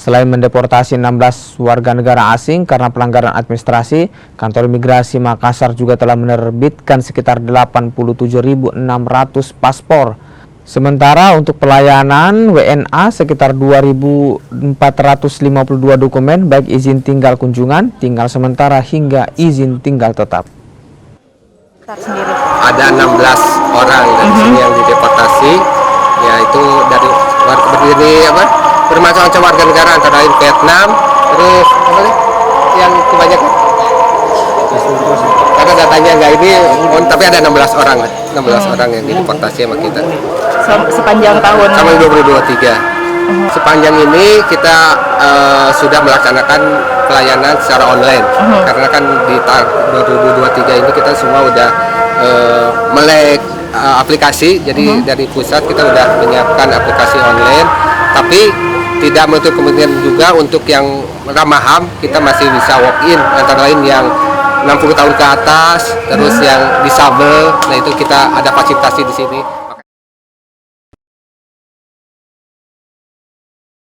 Selain mendeportasi 16 warga negara asing karena pelanggaran administrasi, Kantor Imigrasi Makassar juga telah menerbitkan sekitar 87.600 paspor. Sementara untuk pelayanan WNA sekitar 2.452 dokumen baik izin tinggal kunjungan, tinggal sementara hingga izin tinggal tetap. Ada 16 orang dari sini yang dideportasi, yaitu dari bermacam-macam warga negara antara lain Vietnam, terus yang kebanyakan karena datanya nggak ini, tapi ada 16 orang yang dideportasi sama kita sepanjang tahun sama 2023. Sepanjang ini kita sudah melaksanakan pelayanan secara online karena kan di tahun 2023 ini kita semua udah melek aplikasi, jadi dari pusat kita udah menyiapkan aplikasi online, tapi tidak menutup kemungkinan juga untuk yang ramah HAM kita masih bisa walk in, antara lain yang 60 tahun ke atas, terus yang disabel, nah itu kita ada fasilitasi di sini.